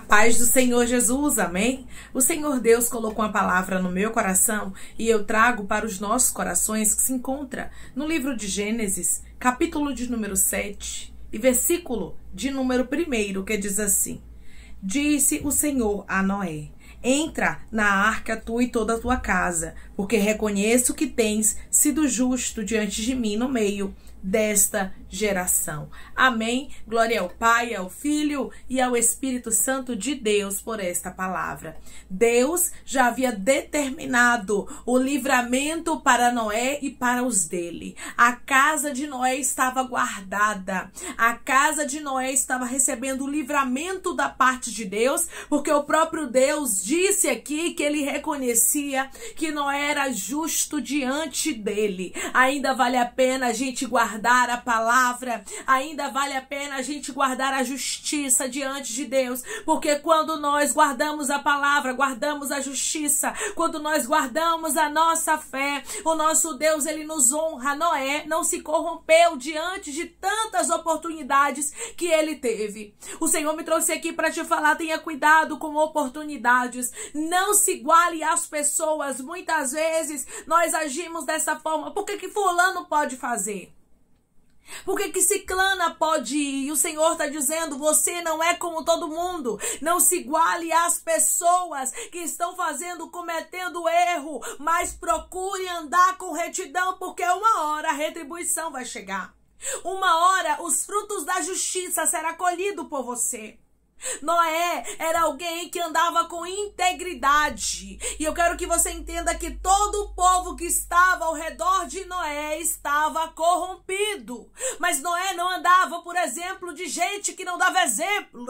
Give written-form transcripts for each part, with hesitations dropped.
Paz do Senhor Jesus, amém? O Senhor Deus colocou uma palavra no meu coração e eu trago para os nossos corações, que se encontra no livro de Gênesis, capítulo de número 7 e versículo de número 1, que diz assim: Disse o Senhor a Noé: Entra na arca tu e toda a tua casa, porque reconheço que tens sido justo diante de mim no meio desta geração. Amém. Glória ao Pai, ao Filho e ao Espírito Santo de Deus por esta palavra. Deus já havia determinado o livramento para Noé e para os dele. A casa de Noé estava guardada. A casa de Noé estava recebendo o livramento da parte de Deus, porque o próprio Deus disse aqui que ele reconhecia que Noé era justo diante dele. Ainda vale a pena a gente guardar a palavra, ainda vale a pena a gente guardar a justiça diante de Deus, porque quando nós guardamos a palavra, guardamos a justiça, quando nós guardamos a nossa fé, o nosso Deus, ele nos honra. Noé não se corrompeu diante de tantas oportunidades que ele teve. O Senhor me trouxe aqui para te falar: tenha cuidado com oportunidades, não se iguale às pessoas. Muitas vezes nós agimos dessa forma: por que fulano pode fazer? Por que ciclana pode ir? E o Senhor está dizendo: você não é como todo mundo. Não se iguale às pessoas que estão cometendo erro, mas procure andar com retidão, porque uma hora a retribuição vai chegar. Uma hora os frutos da justiça serão colhidos por você. Noé era alguém que andava com integridade, e eu quero que você entenda que todo o povo que estava ao redor de Noé estava corrompido, mas Noé não andava, por exemplo, de gente que não dava exemplo.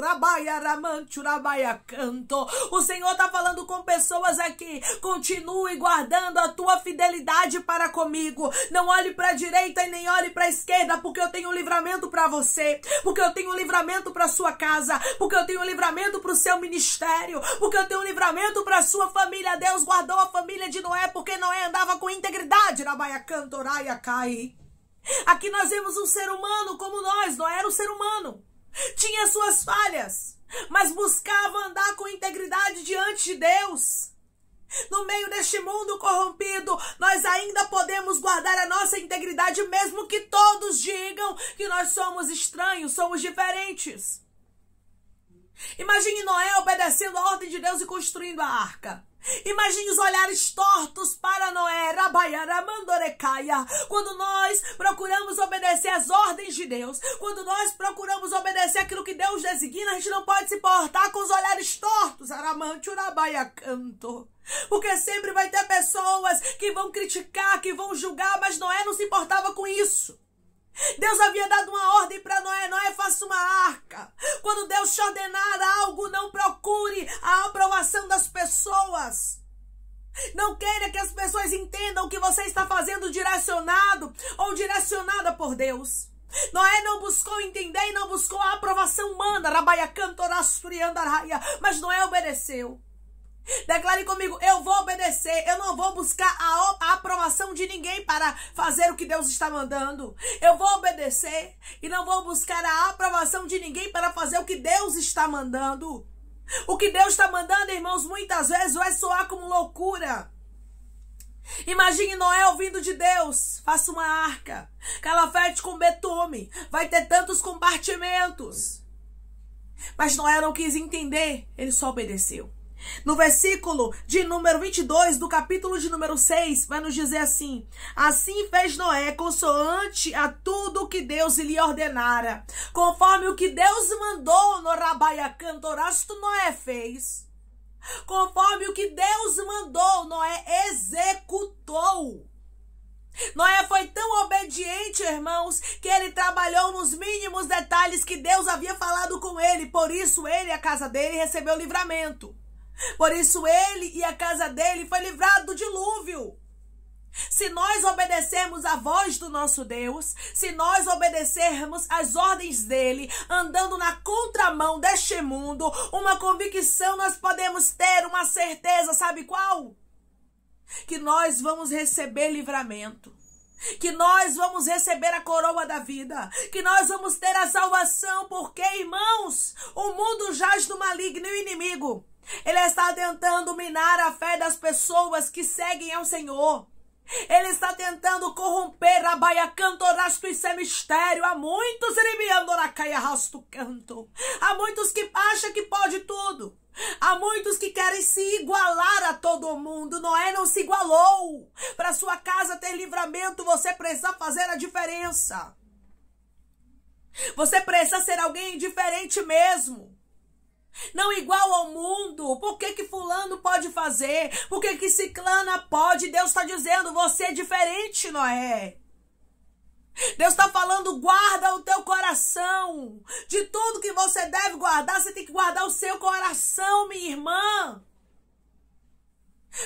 O Senhor está falando com pessoas aqui: continue guardando a tua fidelidade para comigo, não olhe para a direita e nem olhe para a esquerda, porque eu tenho um livramento para você, porque eu tenho um livramento para sua casa, porque eu tenho um livramento para o seu ministério, porque eu tenho um livramento para a sua família. Deus guardou a família de Noé porque Noé andava com integridade. Aqui nós vemos um ser humano como nós. Noé era um ser humano, tinha suas falhas, mas buscava andar com integridade diante de Deus. No meio deste mundo corrompido, nós ainda podemos guardar a nossa integridade, mesmo que todos digam que nós somos estranhos, somos diferentes. Imagine Noé obedecendo a ordem de Deus e construindo a arca. Imagine os olhares tortos para Noé. Quando nós procuramos obedecer às ordens de Deus, quando nós procuramos obedecer aquilo que Deus designa, a gente não pode se portar com os olhares tortos. Porque sempre vai ter pessoas que vão criticar, que vão julgar, mas Noé não se importava com isso. Deus havia dado uma ordem para Noé: Noé, faça uma arca. Quando Deus te ordenar algo, não procure a aprovação das pessoas. Não queira que as pessoas entendam que você está fazendo direcionado ou direcionada por Deus. Noé não buscou entender e não buscou a aprovação humana, mas Noé obedeceu. Declare comigo: eu vou obedecer, eu não vou buscar a aprovação de ninguém para fazer o que Deus está mandando. Eu vou obedecer e não vou buscar a aprovação de ninguém para fazer o que Deus está mandando. O que Deus está mandando, irmãos, muitas vezes vai soar como loucura. Imagine Noé ouvindo de Deus: faça uma arca, calafete com betume, vai ter tantos compartimentos. Mas Noé não quis entender, ele só obedeceu. No versículo de número 22 do capítulo de número 6, vai nos dizer assim: assim fez Noé consoante a tudo que Deus lhe ordenara, conforme o que Deus mandou. No Rabaiacantorasto, Noé fez. Conforme o que Deus mandou, Noé executou. Noé foi tão obediente, irmãos, que ele trabalhou nos mínimos detalhes que Deus havia falado com ele. Por isso ele e a casa dele recebeu livramento. Por isso ele e a casa dele foi livrado do dilúvio. Se nós obedecermos à voz do nosso Deus, se nós obedecermos às ordens dele, andando na contramão deste mundo, uma convicção nós podemos ter, uma certeza, sabe qual? Que nós vamos receber livramento. que nós vamos receber a coroa da vida, que nós vamos ter a salvação, porque, irmãos, o mundo jaz do maligno e o inimigo, ele está tentando minar a fé das pessoas que seguem ao Senhor. Ele está tentando corromper a baia cantorasto, isso é mistério. Há muitos há muitos que acham que pode tudo. Há muitos que querem se igualar a todo mundo. Noé não se igualou. Para sua casa ter livramento, você precisa fazer a diferença. Você precisa ser alguém diferente mesmo. Não igual ao mundo. Por que fulano pode fazer? Por que ciclana pode? Deus está dizendo, você é diferente, Noé. Deus está falando, guarda o teu coração. De tudo que você deve guardar, você tem que guardar o seu coração, minha irmã.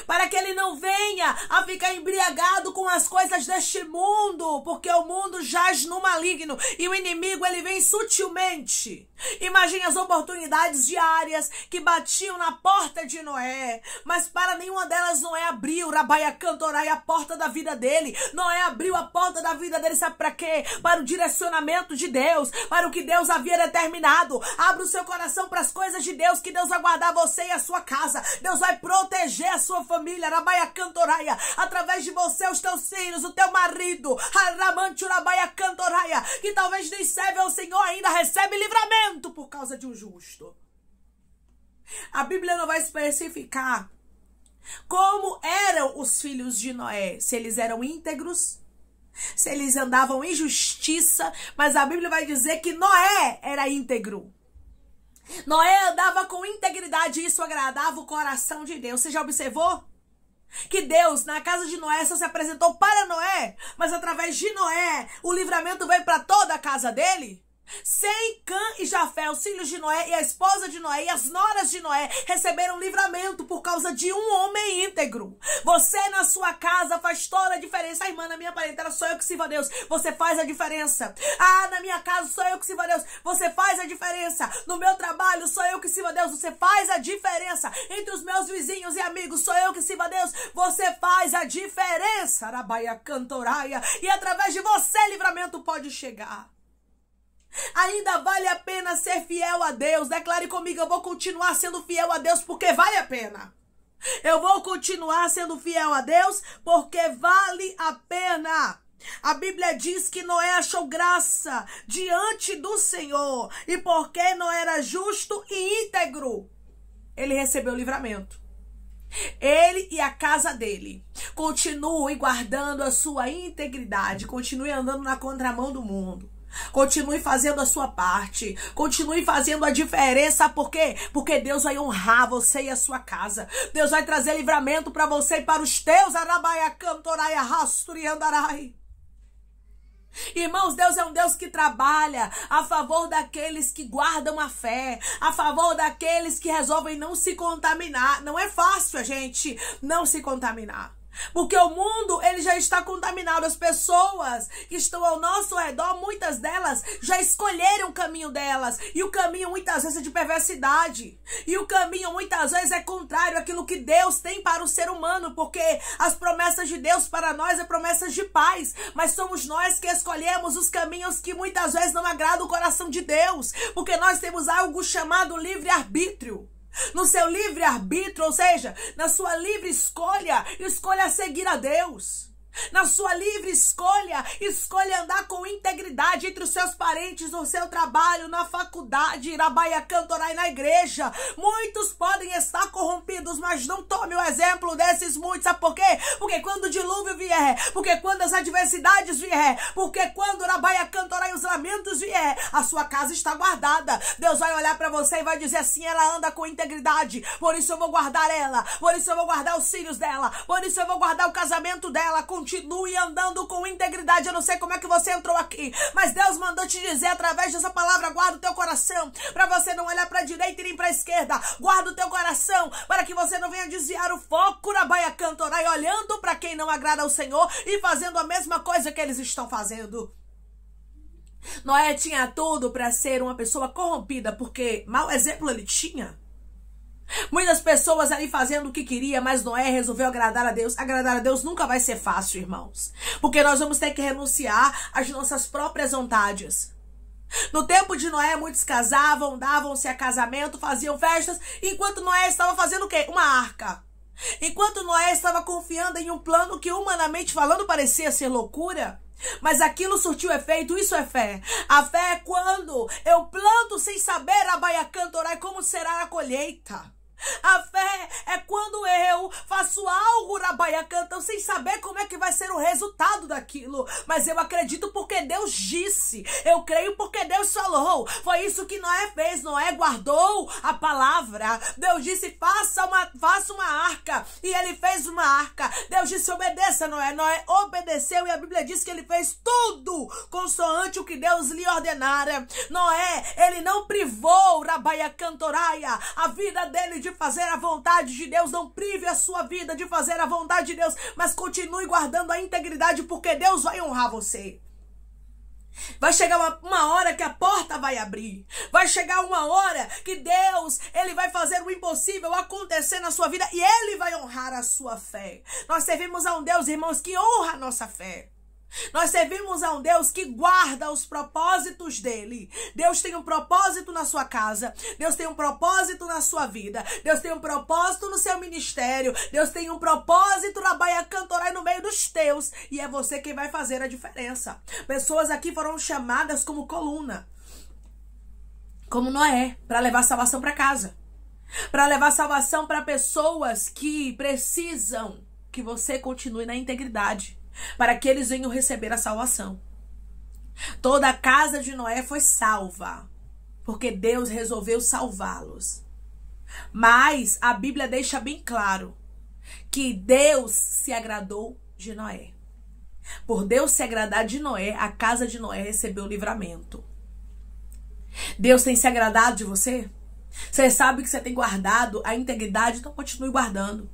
Para que ele não venha a ficar embriagado com as coisas deste mundo, porque o mundo jaz no maligno e o inimigo ele vem sutilmente. Imagine as oportunidades diárias que batiam na porta de Noé, mas para nenhuma delas Noé abriu, Rabaia Cantorai, a porta da vida dele. Noé abriu a porta da vida dele, sabe para quê? Para o direcionamento de Deus, para o que Deus havia determinado. Abra o seu coração para as coisas de Deus, que Deus vai guardar você e a sua casa. Deus vai proteger a sua família, Rabaia Cantoraia, através de você, os teus filhos, o teu marido, Ramancho Rabaia Cantoraia, que talvez nem serve ao Senhor ainda, recebe livramento por causa de um justo. A Bíblia não vai especificar como eram os filhos de Noé, se eles eram íntegros, se eles andavam em justiça, mas a Bíblia vai dizer que Noé era íntegro. Noé andava com integridade e isso agradava o coração de Deus. Você já observou? Que Deus, na casa de Noé, só se apresentou para Noé, mas através de Noé, o livramento veio para toda a casa dele? Sem Cã e Jafé, os filhos de Noé e a esposa de Noé e as noras de Noé receberam livramento por causa de um homem íntegro. Você na sua casa faz toda a diferença. Irmã, na minha parentela sou eu que sirvo a Deus, você faz a diferença. Na minha casa sou eu que sirvo a Deus, você faz a diferença. No meu trabalho sou eu que sirvo a Deus, você faz a diferença. Entre os meus vizinhos e amigos sou eu que sirvo a Deus, você faz a diferença. Arabaia Cantoraia. E através de você livramento pode chegar. Ainda vale a pena ser fiel a Deus. Declare comigo, eu vou continuar sendo fiel a Deus porque vale a pena. Eu vou continuar sendo fiel a Deus porque vale a pena. A Bíblia diz que Noé achou graça diante do Senhor. E porque Noé era justo e íntegro, ele recebeu livramento. Ele e a casa dele. Continue guardando a sua integridade. Continue andando na contramão do mundo. Continue fazendo a sua parte. Continue fazendo a diferença. Por quê? Porque Deus vai honrar você e a sua casa. Deus vai trazer livramento para você e para os teus. Arabaia Cantoraia Rasturi Andarai. Irmãos, Deus é um Deus que trabalha a favor daqueles que guardam a fé, a favor daqueles que resolvem não se contaminar. Não é fácil a gente não se contaminar. Porque o mundo, ele já está contaminado. As pessoas que estão ao nosso redor, muitas delas já escolheram o caminho delas. E o caminho muitas vezes é de perversidade. E o caminho muitas vezes é contrário àquilo que Deus tem para o ser humano. Porque as promessas de Deus para nós é promessas de paz. Mas somos nós que escolhemos os caminhos que muitas vezes não agradam o coração de Deus. Porque nós temos algo chamado livre-arbítrio. No seu livre-arbítrio, ou seja, na sua livre escolha, escolha seguir a Deus. Na sua livre escolha, escolha andar com integridade entre os seus parentes, no seu trabalho, na faculdade, Irabaia Cantorai, na igreja. Muitos podem estar corrompidos, mas não tome o exemplo desses muitos. Sabe por quê? Porque quando o dilúvio vier, porque quando as adversidades vier, porque quando Irabaia Cantorai, os lamentos vier, a sua casa está guardada. Deus vai olhar para você e vai dizer assim, ela anda com integridade, por isso eu vou guardar ela, por isso eu vou guardar os filhos dela, por isso eu vou guardar o casamento dela. Continue andando com integridade. Eu não sei como é que você entrou aqui, mas Deus mandou te dizer através dessa palavra, guarda o teu coração, para você não olhar para a direita e nem para a esquerda. Guarda o teu coração, para que você não venha desviar o foco na Baia Cantorai, olhando para quem não agrada ao Senhor e fazendo a mesma coisa que eles estão fazendo. Noé tinha tudo para ser uma pessoa corrompida, porque mau exemplo ele tinha. Muitas pessoas ali fazendo o que queria, mas Noé resolveu agradar a Deus. Agradar a Deus nunca vai ser fácil, irmãos. Porque nós vamos ter que renunciar às nossas próprias vontades. No tempo de Noé, muitos casavam, davam-se a casamento, faziam festas, enquanto Noé estava fazendo o quê? Uma arca. Enquanto Noé estava confiando em um plano que, humanamente falando, parecia ser loucura, mas aquilo surtiu efeito. Isso é fé. A fé é quando eu planto sem saber, Abaiacantorai, como será a colheita. A fé é quando eu faço algo, Rabaiacantão, sem saber como é que vai ser o resultado daquilo. Mas eu acredito porque Deus disse. Eu creio porque Deus falou. Foi isso que Noé fez. Noé guardou a palavra. Deus disse, faça uma arca. E ele fez uma arca. Deus disse, obedeça, Noé. Noé obedeceu e a Bíblia diz que ele fez tudo consoante o que Deus lhe ordenara. Noé, ele não privou, Rabaiacantoraia, a vida dele de fazer a vontade de Deus. Não prive a sua vida de fazer a vontade de Deus, mas continue guardando a integridade, porque Deus vai honrar você. Vai chegar uma hora que a porta vai abrir. Vai chegar uma hora que Deus, ele vai fazer o impossível acontecer na sua vida e ele vai honrar a sua fé. Nós servimos a um Deus, irmãos, que honra a nossa fé. Nós servimos a um Deus que guarda os propósitos dele. Deus tem um propósito na sua casa. Deus tem um propósito na sua vida. Deus tem um propósito no seu ministério. Deus tem um propósito na Baiacantorai no meio dos teus. E é você quem vai fazer a diferença. Pessoas aqui foram chamadas como coluna, como Noé, para levar salvação para casa. Para levar salvação para pessoas que precisam que você continue na integridade, para que eles venham receber a salvação. Toda a casa de Noé foi salva, porque Deus resolveu salvá-los. Mas a Bíblia deixa bem claro que Deus se agradou de Noé. Por Deus se agradar de Noé, a casa de Noé recebeu livramento. Deus tem se agradado de você? Você sabe que você tem guardado a integridade, então continue guardando.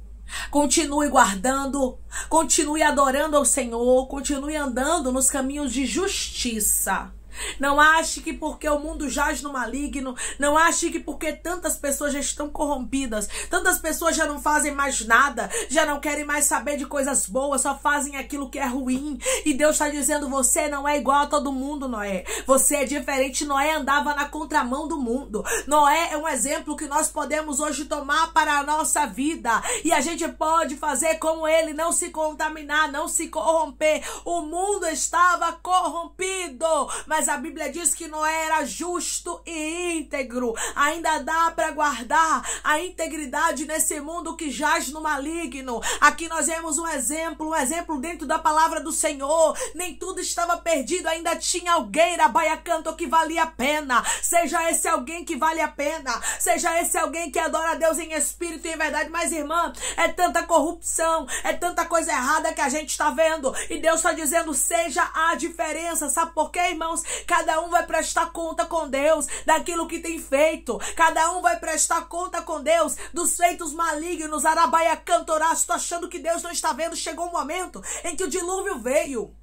Continue guardando, continue adorando ao Senhor, continue andando nos caminhos de justiça. Não ache que porque o mundo jaz no maligno, não ache que porque tantas pessoas já estão corrompidas, tantas pessoas já não fazem mais nada, já não querem mais saber de coisas boas, só fazem aquilo que é ruim. E Deus está dizendo, você não é igual a todo mundo, Noé. Você é diferente. Noé andava na contramão do mundo. Noé é um exemplo que nós podemos hoje tomar para a nossa vida. E a gente pode fazer como ele, não se contaminar, não se corromper. O mundo estava corrompido, mas a Bíblia diz que Noé era justo e íntegro. Ainda dá para guardar a integridade nesse mundo que jaz no maligno. Aqui nós vemos um exemplo dentro da palavra do Senhor. Nem tudo estava perdido, ainda tinha alguém, Rabaiacanto, que valia a pena. Seja esse alguém que vale a pena. Seja esse alguém que adora a Deus em espírito e em verdade. Mas, irmã, é tanta corrupção, é tanta coisa errada que a gente está vendo. E Deus está dizendo, seja a diferença. Sabe por quê, irmãos? Cada um vai prestar conta com Deus daquilo que tem feito. Cada um vai prestar conta com Deus dos feitos malignos. Arabaiacantorá, estou achando que Deus não está vendo. Chegou um momento em que o dilúvio veio.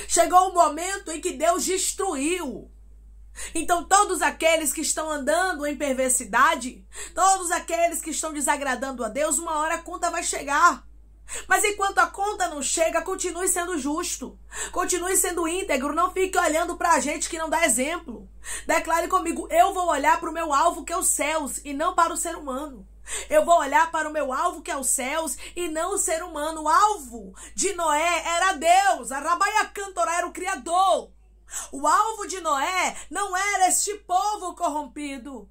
Chegou um momento em que Deus destruiu. Então todos aqueles que estão andando em perversidade, todos aqueles que estão desagradando a Deus, uma hora a conta vai chegar. Mas enquanto a conta não chega, continue sendo justo, continue sendo íntegro, não fique olhando para a gente que não dá exemplo. Declare comigo, eu vou olhar para o meu alvo que é os céus e não para o ser humano. Eu vou olhar para o meu alvo que é os céus e não o ser humano. O alvo de Noé era Deus, a Rabaiacantorá era o Criador. O alvo de Noé não era este povo corrompido.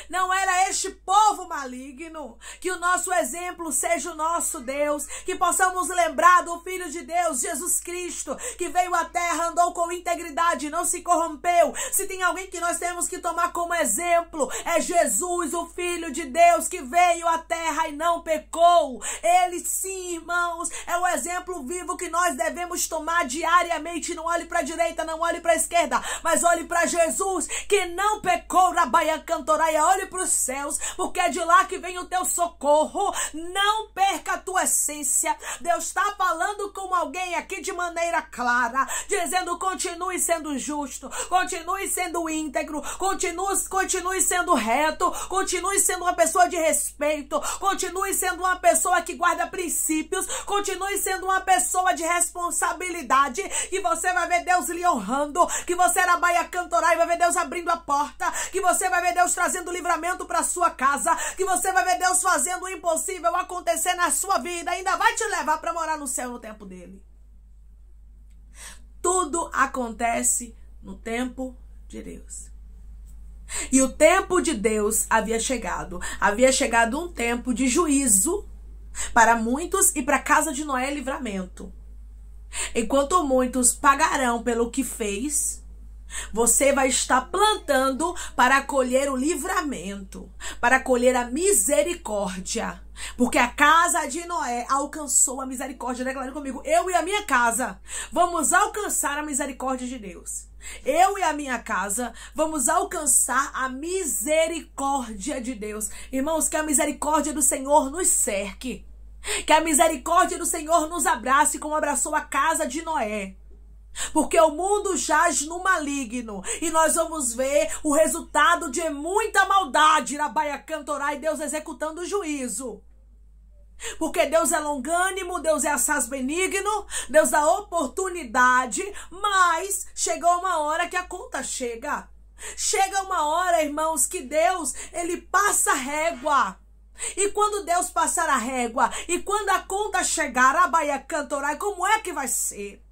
Não era este povo maligno. Que o nosso exemplo seja o nosso Deus. Que possamos lembrar do Filho de Deus, Jesus Cristo, que veio à terra, andou com integridade, não se corrompeu. Se tem alguém que nós temos que tomar como exemplo, é Jesus, o Filho de Deus, que veio à terra e não pecou. Ele sim, irmãos, é o exemplo vivo que nós devemos tomar diariamente. Não olhe para a direita, não olhe para a esquerda, mas olhe para Jesus, que não pecou. Rabaiacantorai, olhe para os céus, porque é de lá que vem o teu socorro. Não perca a tua essência. Deus está falando com alguém aqui de maneira clara, dizendo: continue sendo justo, continue sendo íntegro, continue sendo reto, continue sendo uma pessoa de respeito, continue sendo uma pessoa que guarda princípios, continue sendo uma pessoa de responsabilidade, e você vai ver Deus lhe honrando, que você vai cantorar e vai ver Deus abrindo a porta, que você vai ver Deus trazendo livramento para sua casa, que você vai ver Deus fazendo o impossível acontecer na sua vida, ainda vai te levar para morar no céu no tempo dele. Tudo acontece no tempo de Deus. E o tempo de Deus havia chegado um tempo de juízo para muitos e para a casa de Noé livramento. Enquanto muitos pagarão pelo que fez, você vai estar plantando para colher o livramento, para colher a misericórdia. Porque a casa de Noé alcançou a misericórdia. Declare comigo: eu e a minha casa vamos alcançar a misericórdia de Deus. Eu e a minha casa vamos alcançar a misericórdia de Deus. Irmãos, que a misericórdia do Senhor nos cerque. Que a misericórdia do Senhor nos abrace como abraçou a casa de Noé. Porque o mundo jaz no maligno. E nós vamos ver o resultado de muita maldade na Baia Cantorá e Deus executando o juízo. Porque Deus é longânimo, Deus é assaz benigno, Deus dá oportunidade, mas chegou uma hora que a conta chega. Chega uma hora, irmãos, que Deus, ele passa a régua. E quando Deus passar a régua, e quando a conta chegar, a Baia Cantorá, como é que vai ser?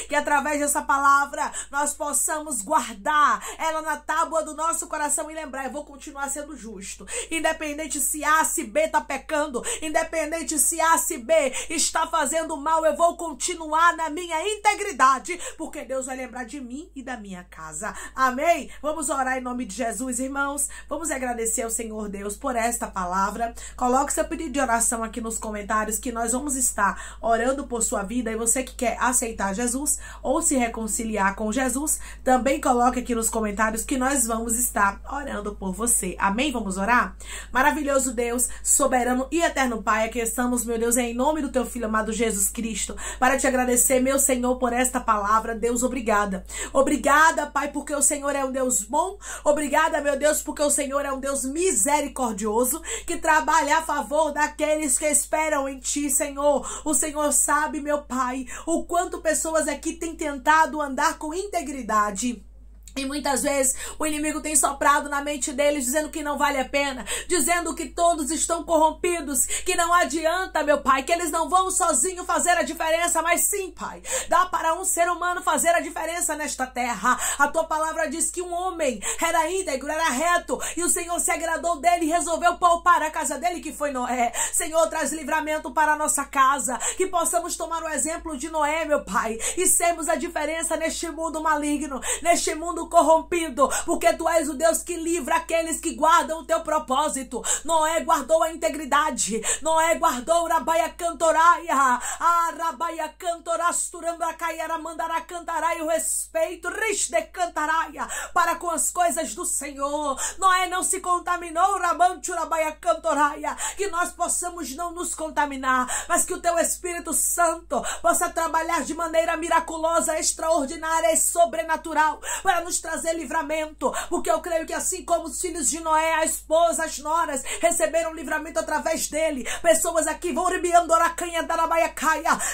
Que através dessa palavra nós possamos guardar ela na tábua do nosso coração e lembrar: eu vou continuar sendo justo. Independente se A, se B está pecando, independente se A, se B está fazendo mal, eu vou continuar na minha integridade, porque Deus vai lembrar de mim e da minha casa. Amém? Vamos orar em nome de Jesus, irmãos. Vamos agradecer ao Senhor Deus por esta palavra. Coloque seu pedido de oração aqui nos comentários, que nós vamos estar orando por sua vida. E você que quer aceitar Jesus ou se reconciliar com Jesus, também coloque aqui nos comentários que nós vamos estar orando por você. Amém? Vamos orar? Maravilhoso Deus, soberano e eterno Pai, aqui estamos, meu Deus, em nome do teu Filho amado Jesus Cristo, para te agradecer, meu Senhor, por esta palavra. Deus, obrigada. Obrigada, Pai, porque o Senhor é um Deus bom. Obrigada, meu Deus, porque o Senhor é um Deus misericordioso, que trabalha a favor daqueles que esperam em ti, Senhor. O Senhor sabe, meu Pai, o quanto pessoas aqui têm tentado andar com integridade. E muitas vezes o inimigo tem soprado na mente deles, dizendo que não vale a pena, dizendo que todos estão corrompidos, que não adianta, meu Pai, que eles não vão sozinhos fazer a diferença. Mas sim, Pai, dá para um ser humano fazer a diferença nesta terra. A tua palavra diz que um homem era íntegro, era reto, e o Senhor se agradou dele e resolveu poupar a casa dele, que foi Noé. Senhor, traz livramento para a nossa casa, que possamos tomar o exemplo de Noé, meu Pai, e sermos a diferença neste mundo maligno, neste mundo corrompido, porque tu és o Deus que livra aqueles que guardam o teu propósito. Noé guardou a integridade, Noé guardou Rabaia Cantoraia, a Rabaia Cantorasturambacaiara Mandará Cantarai, o respeito, Rishde Cantaraia, para com as coisas do Senhor. Noé não se contaminou, Rabanchu Rabaia Cantoraia, que nós possamos não nos contaminar, mas que o teu Espírito Santo possa trabalhar de maneira miraculosa, extraordinária e sobrenatural, para nos trazer livramento, porque eu creio que assim como os filhos de Noé, a esposa, as noras, receberam livramento através dele, pessoas aqui vão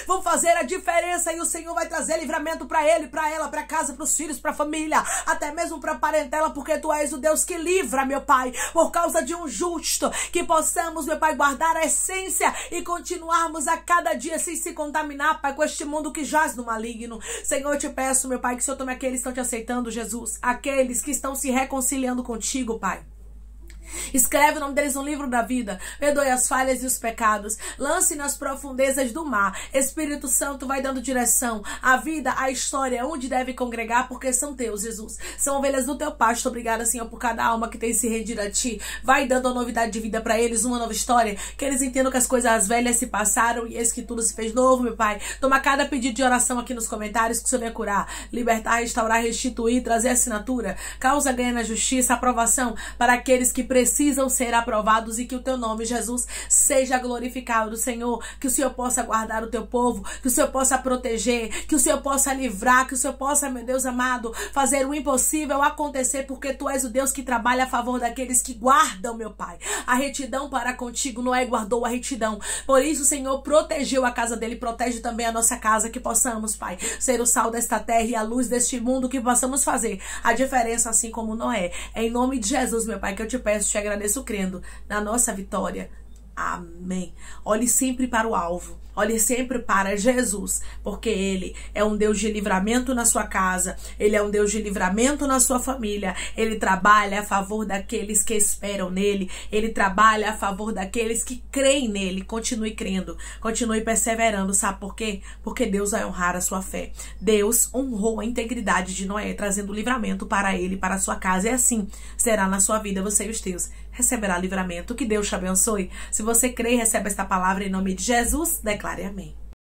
vão fazer a diferença, e o Senhor vai trazer livramento para ele, para ela, para casa, para os filhos, para a família, até mesmo para a parentela, porque tu és o Deus que livra, meu Pai, por causa de um justo, que possamos, meu Pai, guardar a essência e continuarmos a cada dia sem se contaminar, Pai, com este mundo que jaz no maligno. Senhor, eu te peço, meu Pai, que o Senhor tome aqueles que estão te aceitando, Jesus, aqueles que estão se reconciliando contigo, Pai. Escreve o nome deles no livro da vida. Perdoe as falhas e os pecados. Lance nas profundezas do mar. Espírito Santo vai dando direção. A vida, a história, onde deve congregar, porque são teus, Jesus. São ovelhas do teu pasto. Obrigada, Senhor, por cada alma que tem se rendido a ti. Vai dando uma novidade de vida para eles, uma nova história. Que eles entendam que as coisas velhas se passaram e eis que tudo se fez novo, meu Pai. Toma cada pedido de oração aqui nos comentários que o Senhor venha curar, libertar, restaurar, restituir, trazer assinatura. Causa ganha na justiça, aprovação para aqueles que precisam ser aprovados e que o teu nome, Jesus, seja glorificado, Senhor. Que o Senhor possa guardar o teu povo, que o Senhor possa proteger, que o Senhor possa livrar, que o Senhor possa, meu Deus amado, fazer o impossível acontecer, porque tu és o Deus que trabalha a favor daqueles que guardam, meu Pai. A retidão para contigo, Noé guardou a retidão. Por isso, Senhor, protegeu a casa dele, protege também a nossa casa, que possamos, Pai, ser o sal desta terra e a luz deste mundo, que possamos fazer a diferença assim como Noé. É em nome de Jesus, meu Pai, que eu te peço, te agradeço crendo na nossa vitória. Amém. Olhe sempre para o alvo. Olhe sempre para Jesus, porque Ele é um Deus de livramento na sua casa. Ele é um Deus de livramento na sua família. Ele trabalha a favor daqueles que esperam nele. Ele trabalha a favor daqueles que creem nele. Continue crendo, continue perseverando. Sabe por quê? Porque Deus vai honrar a sua fé. Deus honrou a integridade de Noé, trazendo livramento para ele, para a sua casa. E assim será na sua vida, você e os teus. Receberá livramento. Que Deus te abençoe. Se você crê e recebe esta palavra em nome de Jesus, declare amém.